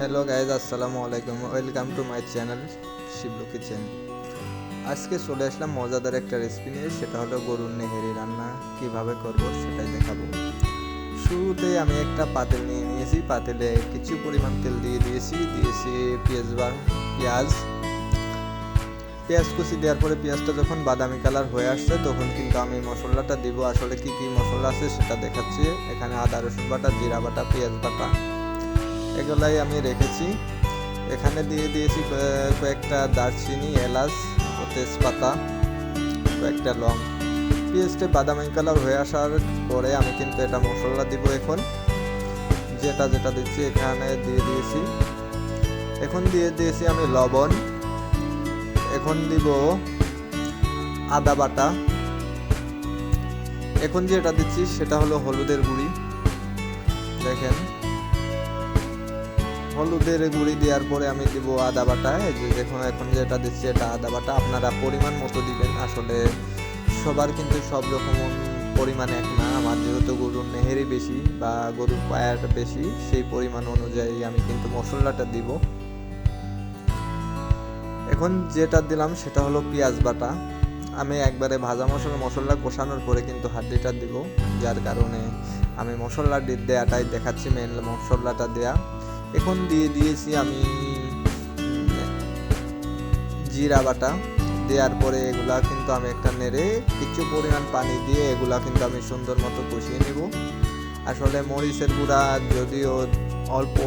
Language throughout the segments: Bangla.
হ্যালো গাইজ, আসসালামু আলাইকুম। Welcome to my channel Shiblu kitchen. আজকে চলে আসলাম মজাদার একটা রেসিপি নিয়ে, সেটা হলো গরুর নেহেরি রান্না। কিভাবে করব সেটাই দেখাবো। শুরুতেই আমি একটা পাতিল নিয়ে নিয়েছি, পাতিলে কিছু পরিমাণ তেল দিয়ে দিয়েছি পেঁয়াজ কুচি দেওয়ার পরে পেঁয়াজটা যখন বাদামি কালার হয়ে আসছে তখন কিন্তু আমি মশলাটা দিব। আসলে কি কি মশলা আছে সেটা দেখাচ্ছি। এখানে আদা রসুন বাটা, জিরা বাটা, পেঁয়াজ বাটা এগুলাই আমি রেখেছি। এখানে দিয়ে দিয়েছি কয়েকটা দারচিনি, এলাচ ও তেজপাতা, কয়েকটা লং। পেঁয়াজটা বাদামি কালার হয়ে আসার পরে আমি কিন্তু এটা মশলা দিব। এখন যেটা দিচ্ছি এখানে দিয়ে দিয়েছি। এখন দিয়ে দিয়েছি আমি লবণ। এখন দিব আদা বাটা। এখন যেটা দিচ্ছি সেটা হলো হলুদের গুঁড়ি। দেখেন, হলুদের গুঁড়ি দেওয়ার পরে আমি দিব আদা বাটা। এই যে দেখুন, এখন যেটা দিচ্ছি এটা আদা বাটা। আপনারা পরিমাণ মতো দিবেন। আসলে সবার কিন্তু সব রকম পরিমাণ এক না। আমার যেহেতু গরুর নেহেরি বেশি বা গরুর পায়াটা বেশি, সেই পরিমাণ অনুযায়ী আমি কিন্তু মশলাটা দিব। এখন যেটা দিলাম সেটা হলো পেঁয়াজ বাটা। আমি একবারে ভাজা মশলা কষানোর পরে কিন্তু হাড্ডিটা দিব, যার কারণে আমি মশলা দেওয়াটাই দেখাচ্ছি, মেন মশলাটা দেয়া। এখন দিয়ে দিয়েছি আমি জিরা বাটা। দেওয়ার পরে এগুলা কিন্তু আমি একটা নেড়ে কিছু পরিমাণ পানি দিয়ে এগুলা কিন্তু আমি সুন্দর মতো কষিয়ে নেব। আসলে মরিচের গুঁড়া যদিও অল্প,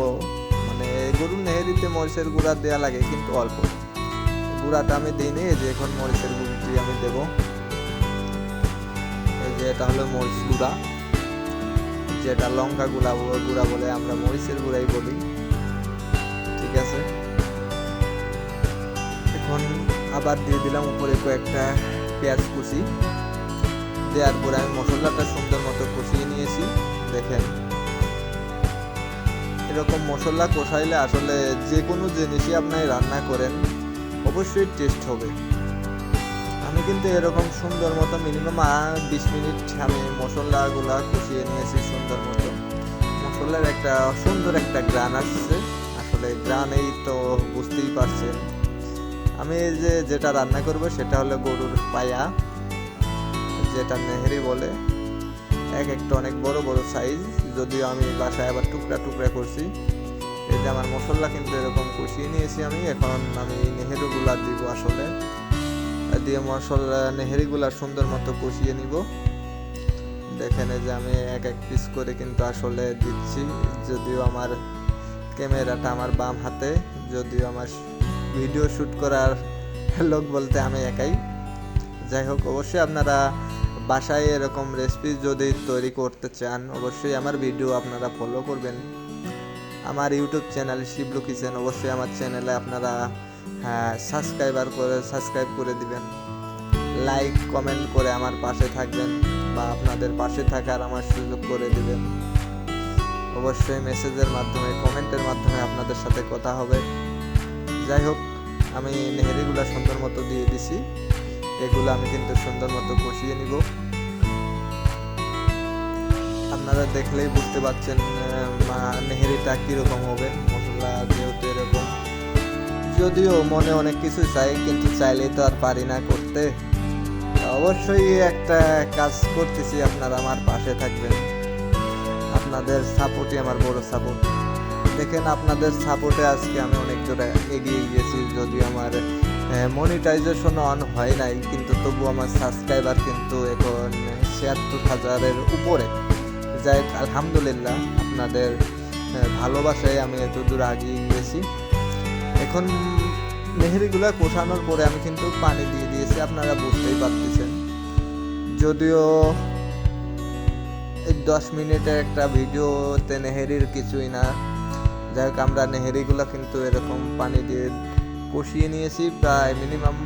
মানে গরুর নেহেরিতে মরিচের গুঁড়া দেওয়া লাগে কিন্তু অল্প, গুঁড়াটা আমি দিইনি। এই যে এখন মরিচের গুঁড়ি আমি দেব। এই যে এটা হলো মরিচ গুঁড়া, যেটা লঙ্কা গুঁড়া বলে, আমরা মরিচের গুঁড়াই বলি। ঠিক আছে, এখন আবার দিয়ে দিলাম উপরে কয়েকটা পেঁয়াজ কুচি। দেওয়ার পরে আমি মশলাটা সুন্দর মতো কষিয়ে নিয়েছি। দেখেন, এরকম মশলা কষাইলে আসলে যে কোনো জিনিসই আপনি রান্না করেন অবশ্যই টেস্ট হবে। আমি কিন্তু এরকম সুন্দর মতো মিনিমাম 20 মিনিট আমি মশলাগুলা কষিয়ে নিয়েছি সুন্দর মতো। মশলার একটা সুন্দর একটা গ্রান আসছে। আসলে গ্রানেই তো বুঝতেই পারছেন। আমি যেটা রান্না করব সেটা হলো গরুর পায়া, যেটা নেহেরি বলে। একটা অনেক বড় বড় সাইজ, যদিও আমি বাসায় আবার টুকরা টুকরা করছি। এই যে আমার মশলা কিন্তু এরকম কষিয়ে নিয়েছি আমি। এখন আমি নেহেরিগুলা দিব, আসলে দিয়ে মশলা নেহেরিগুলা সুন্দর মতো কষিয়ে নিব। দেখেন, এই যে আমি এক পিস করে কিন্তু আসলে দিচ্ছি। যদিও আমার ক্যামেরাটা আমার বাম হাতে, যদিও আমার ভিডিও শ্যুট করার লোক বলতে আমি একাই। যাই হোক, অবশ্যই আপনারা বাসায় এরকম রেসিপি যদি তৈরি করতে চান অবশ্যই আমার ভিডিও আপনারা ফলো করবেন। আমার ইউটিউব চ্যানেল শিবলু কিচেন, অবশ্যই আমার চ্যানেলে আপনারা সাবস্ক্রাইব করে দিবেন। লাইক কমেন্ট করে আমার পাশে থাকবেন, বা আপনাদের পাশে থাকার আমার সুযোগ করে দিবেন। অবশ্যই মেসেজের মাধ্যমে, কমেন্টের মাধ্যমে আপনাদের সাথে কথা হবে। যাই হোক, আমি নেহেরিগুলো সুন্দর মতো দিয়ে দিছি। এগুলো আমি কিন্তু সুন্দর মতো কষিয়ে নিব। আপনারা দেখলেই বুঝতে পারছেন নেহেরিটা কীরকম হবে। মশলা যেহেতু এরকম, যদিও মনে অনেক কিছু চাই, কিন্তু চাইলেই তো আর পারি না করতে। অবশ্যই একটা কাজ করতেছি, আপনারা আমার পাশে থাকবেন। আপনাদের সাপোর্টই আমার বড় সাপোর্ট। দেখেন, আপনাদের সাপোর্টে আজকে আমি অনেক দূরে এগিয়ে গিয়েছি। যদিও আমার মনিটাইজেশন অন হয় নাই, কিন্তু তবু আমার সাবস্ক্রাইবার কিন্তু এখন ৭৬,০০০-এর উপরে। যাই হোক, আলহামদুলিল্লাহ, আপনাদের ভালোবাসায় আমি এত দূর আগিয়ে গিয়েছি। এখন নেহেরিগুলো কষানোর পরে আমি কিন্তু পানি দিয়ে দিয়েছি, আপনারা বুঝতেই পারতেছেন। যদিও এই 10 মিনিটের একটা ভিডিওতে নেহেরির কিছুই না। যাই হোক, আমরা নেহেরিগুলো কিন্তু এরকম পানি দিয়ে কষিয়ে নিয়েছি প্রায় মিনিমাম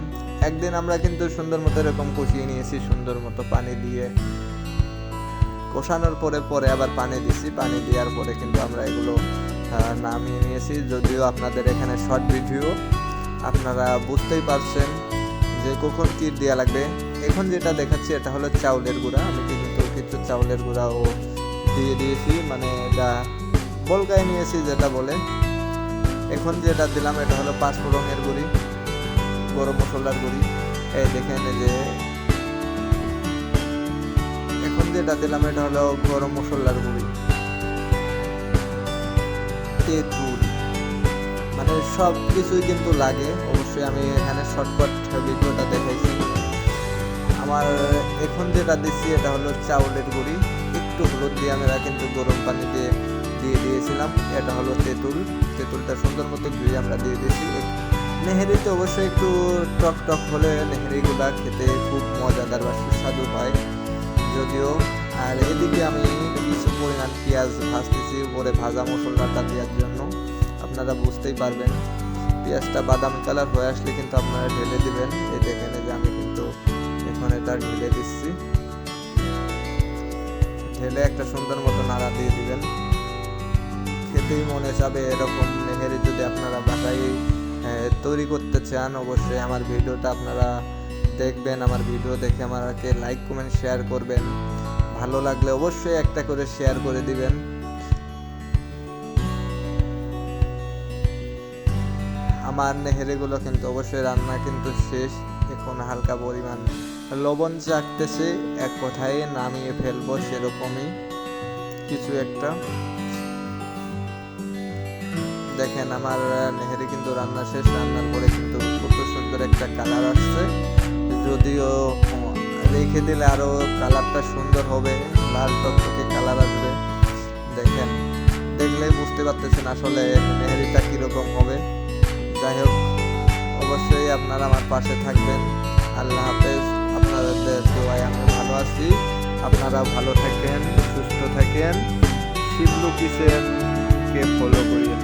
একদিন। আমরা কিন্তু সুন্দর মতো এরকম কষিয়ে নিয়েছি, সুন্দর মতো পানি দিয়ে কষানোর পরে আবার পানি দিয়েছি। পানি দেওয়ার পরে কিন্তু আমরা এগুলো নামিয়ে নিয়েছি। যদিও আপনাদের এখানে শর্ট ভিডিও, আপনারা বুঝতেই পারছেন যে কখন কি দেওয়া লাগবে। এখন যেটা দেখাচ্ছি এটা হলো চাউলের গুঁড়া। আমি কিন্তু কিছু চাউলের গুঁড়াও দিয়ে দিয়েছি, মানে এটা বলকায় নিয়েছি যেটা বলে। এখন যেটা দিলাম এটা হলো 5 ফোড়নের গুঁড়ি, গরম মশলার গুঁড়ি। এই দেখেন এই যে এখন যেটা দিলাম এটা হলো গরম মশলার গুঁড়ি, তেঁতুল, মানে সব কিছুই কিন্তু লাগে। অবশ্যই আমি এখানে শর্টকাট ভিডিওটা দেখাইছি। আমার এখন যেটা দিচ্ছি এটা হলো চাউলের গুঁড়ি, একটু হলুদ দিয়ে আমরা কিন্তু গরম পানি দিয়ে দিয়েছিলাম। এটা হলো তেঁতুলটা সুন্দর মতো ধুয়ে আমরা দিয়ে দিয়েছি। নেহেরিতে অবশ্যই একটু টক টক হলে নেহেরিগুলা খেতে খুব মজাদার বা সুস্বাদু হয় যদিও। আর এদিকে আমি কিছু পরিমাণ পেঁয়াজ ভাজতেছি উপরে ভাজা মশলাটা দেওয়ার জন্য। আপনারা বুঝতেই পারবেন, পেঁয়াজটা বাদামি কালার হয়ে আসলে কিন্তু আপনারা ঢেলে দিবেন। এই দেখেন যে আমি কিন্তু এখন এটা ঢেলে দিচ্ছি, ঢেলে একটা সুন্দর মতো নাড়া দিয়ে দিবেন। খেতেই মনে যাবে এরকম নেহেরি। যদি আপনারা বাসায় তৈরি করতে চান অবশ্যই আমার ভিডিওটা আপনারা দেখবেন, আমার ভিডিও দেখে আমাকে লাইক কমেন্ট শেয়ার করবেন। ভালো লাগলে অবশ্যই একটা করে শেয়ার করে দিবেন। আমার নেহেরিগুলো কিন্তু অবশ্যই রান্না কিন্তু শেষ। এখন হালকা পরিমাণ লবণ চাকতেছে, এক কথায় নামিয়ে ফেলবো সেরকমই কিছু একটা। দেখেন আমার নেহেরি কিন্তু রান্না শেষ। রান্নার পরে কিন্তু কত সুন্দর একটা কালার আসছে, যদিও রেখে দিলে আরো কালারটা সুন্দর হবে, লাল টকটকে কালার আসবে। দেখেন, দেখলেই বুঝতে পারতেছেন আসলে নেহেরিটা কিরকম হবে। যাই হোক, অবশ্যই আপনারা আমার পাশে থাকবেন। আল্লাহ হাফেজ। আপনাদের দোয়ায় আমি ভালো আছি, আপনারা ভালো থাকেন, সুস্থ থাকেন। শিবলু কিচেনকে ফলো করিয়েন।